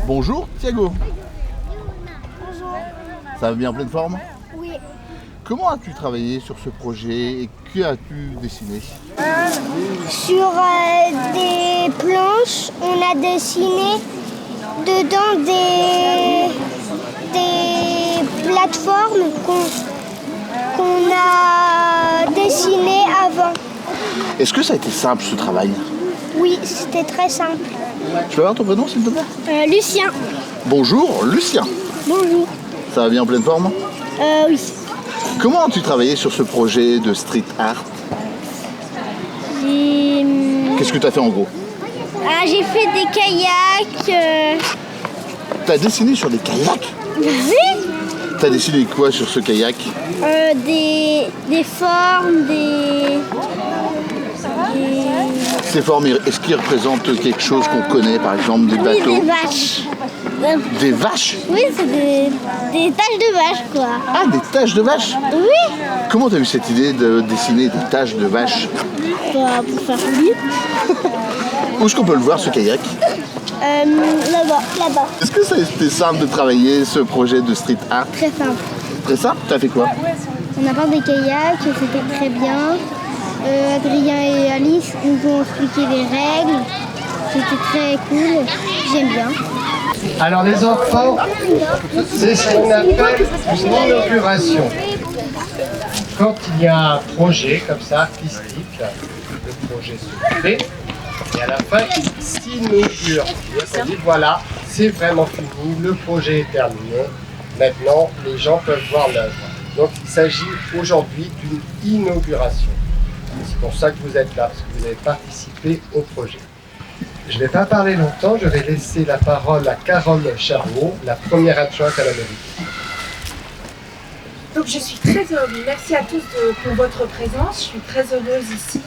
Bonjour Thiago. Bonjour. Ça va bien en pleine forme? Oui. Comment as-tu travaillé sur ce projet et que as-tu dessiné? Sur des planches, on a dessiné dedans des plateformes qu'on a dessinées avant. Est-ce que ça a été simple ce travail? Oui, c'était très simple. Je peux avoir ton prénom s'il te plaît? Lucien. Bonjour Lucien. Bonjour. Ça va bien en pleine forme? Oui. Comment as-tu travaillé sur ce projet de street art? Qu'est-ce que tu as fait en gros? J'ai fait des kayaks. Tu as dessiné sur des kayaks? Oui. Tu as dessiné quoi sur ce kayak? Des formes, Ces formes, est-ce qu'ils représentent quelque chose qu'on connaît, par exemple des Oui, bateaux? des vaches. Des vaches? Oui, c'est des taches de vaches, quoi. Ah, des taches de vaches? Oui. Comment tu as eu cette idée de dessiner des taches de vaches? Pour faire joli. Où est-ce qu'on peut le voir ce kayak? Là-bas. Est-ce que ça a été simple de travailler ce projet de street art? Très simple. Très simple? Tu as fait quoi? On a fait des kayaks, c'était très bien. Adrien et Alice nous ont expliqué les règles. C'était très cool. J'aime bien. Alors les enfants, c'est ce qu'on appelle une inauguration. Quand il y a un projet comme ça, artistique, le projet se fait, et à la fin, il s'inaugure. On dit voilà, c'est vraiment fini, le projet est terminé, maintenant les gens peuvent voir l'œuvre. Donc il s'agit aujourd'hui d'une inauguration. C'est pour ça que vous êtes là, parce que vous avez participé au projet. Je ne vais pas parler longtemps, je vais laisser la parole à Carole Charlot, la première adjointe à la mairie. Donc je suis très heureuse, merci à tous pour votre présence, je suis très heureuse ici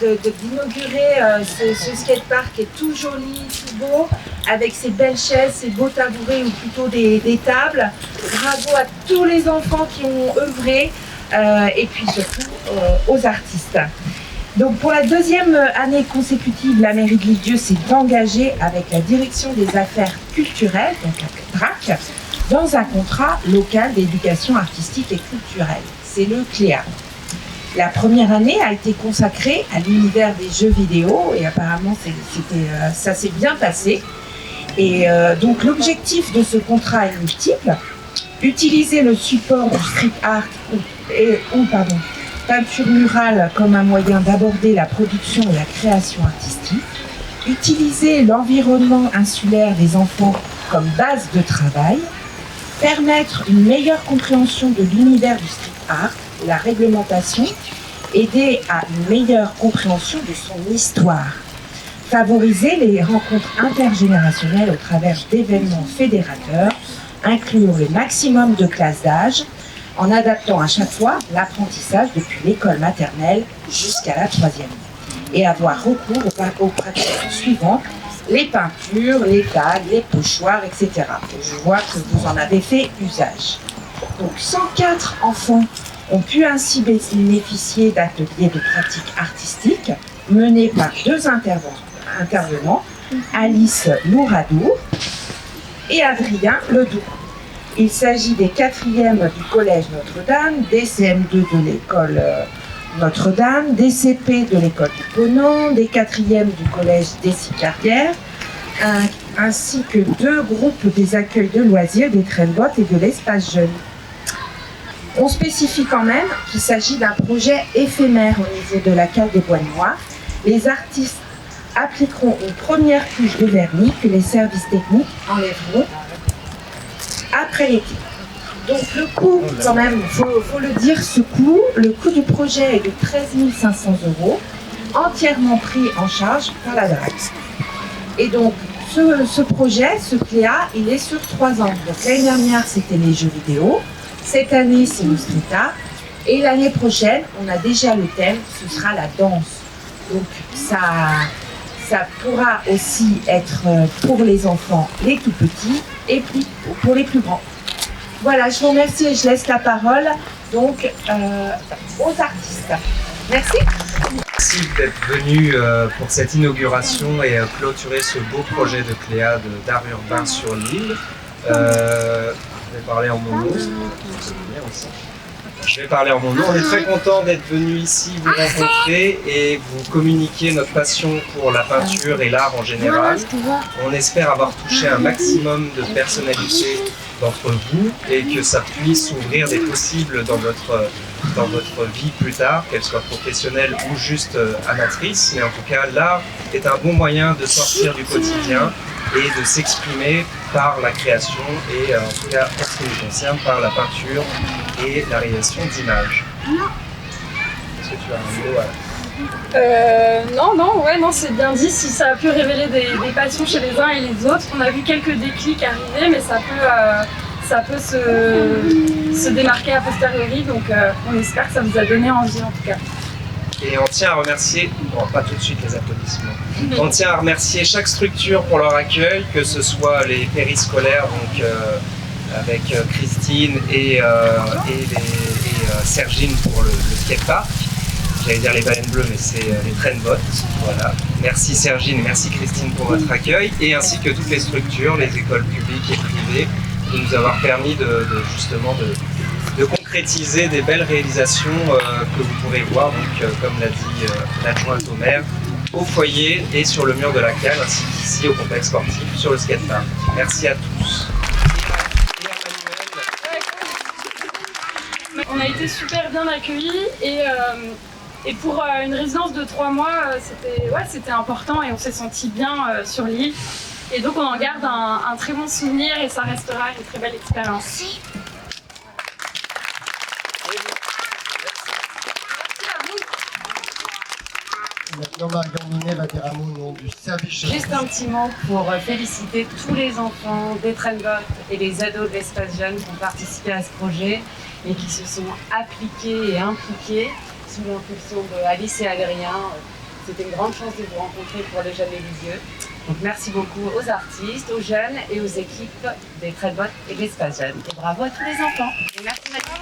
d'inaugurer ce skatepark qui est tout joli, tout beau, avec ces belles chaises, ces beaux tabourets ou plutôt des tables. Bravo à tous les enfants qui ont œuvré et puis surtout aux artistes. Donc pour la deuxième année consécutive, la mairie de Lisieux s'est engagée avec la direction des affaires culturelles, donc la DRAC, dans un contrat local d'éducation artistique et culturelle. C'est le CLEA. La première année a été consacrée à l'univers des jeux vidéo et apparemment ça s'est bien passé. Et donc l'objectif de ce contrat est multiple. Utiliser le support du street art ou peinture murale comme un moyen d'aborder la production et la création artistique, utiliser l'environnement insulaire des enfants comme base de travail, permettre une meilleure compréhension de l'univers du street art, la réglementation, aider à une meilleure compréhension de son histoire, favoriser les rencontres intergénérationnelles au travers d'événements fédérateurs, inclure le maximum de classes d'âge, en adaptant à chaque fois l'apprentissage depuis l'école maternelle jusqu'à la 3e. Et avoir recours aux pratiques suivantes, les peintures, les tags, les pochoirs, etc. Je vois que vous en avez fait usage. Donc 104 enfants ont pu ainsi bénéficier d'ateliers de pratiques artistiques menés par deux intervenants, Alice Louradour et Adrien Ledoux. Il s'agit des 4e du collège Notre-Dame, des CM2 de l'école Notre-Dame, des CP de l'école du Ponant, des 4e du collège des Six-Carrières, ainsi que 2 groupes des accueils de loisirs, des traînes-bottes et de l'espace jeune. On spécifie quand même qu'il s'agit d'un projet éphémère au niveau de la cale des Bois Noirs. Les artistes appliqueront une première couche de vernis que les services techniques enlèveront après l'été. Donc le coût, quand même, faut le dire, le coût du projet est de 13 500 €, entièrement pris en charge par la DRAC. Et donc ce projet, ce CLEA, il est sur 3 ans. Donc l'année dernière, c'était les jeux vidéo. Cette année, c'est le street art. Et l'année prochaine, on a déjà le thème, ce sera la danse. Donc ça pourra aussi être pour les enfants les tout petits et puis pour les plus grands. Voilà, je vous remercie et je laisse la parole donc aux artistes. Merci. merci d'être venu pour cette inauguration et clôturer ce beau projet de Cléa d'art urbain sur l'île. Je vais parler en mon nom. Je vais parler en mon nom. On est très content d'être venu ici vous rencontrer et vous communiquer notre passion pour la peinture et l'art en général. On espère avoir touché un maximum de personnalités d'entre vous et que ça puisse ouvrir des possibles dans votre vie plus tard, qu'elle soit professionnelle ou juste amatrice. Mais en tout cas, l'art est un bon moyen de sortir du quotidien et de s'exprimer par la création et en tout cas, en ce qui nous concerne, par la peinture et la réalisation d'images. Est-ce que tu as un mot Non, c'est bien dit. Si ça a pu révéler des passions chez les uns et les autres, on a vu quelques déclics arriver, mais ça peut se démarquer a posteriori, donc on espère que ça vous a donné envie en tout cas. Et on tient à remercier, bon, pas tout de suite les applaudissements, on tient à remercier chaque structure pour leur accueil, que ce soit les périscolaires, donc avec Christine et Sergine pour le skatepark. J'allais dire les baleines bleues, mais c'est les traîne-bottes. Voilà. Merci Sergine et merci Christine pour votre accueil, et ainsi que toutes les structures, les écoles publiques et privées, de nous avoir permis justement de concrétiser des belles réalisations que vous pourrez voir, donc, comme l'a dit l'adjointe au maire, au foyer et sur le mur de la cale, ainsi qu'ici au complexe sportif sur le skatepark. Merci à tous. On a été super bien accueillis et pour une résidence de 3 mois, c'était important et on s'est senti bien sur l'île. Et donc on en garde un très bon souvenir et ça restera une très belle expérience. Maintenant, Marion Minet va dire un mot au nom du service. Juste un petit mot pour féliciter tous les enfants des traîne-bottes et les ados de l'espace jeune qui ont participé à ce projet et qui se sont appliqués et impliqués sous l'impulsion d'Alice et Adrien. C'était une grande chance de vous rencontrer pour les Jeunes Élysées. Donc merci beaucoup aux artistes, aux jeunes et aux équipes des traîne-bottes et de l'espace jeune. Et bravo à tous les enfants. Et merci Mathieu.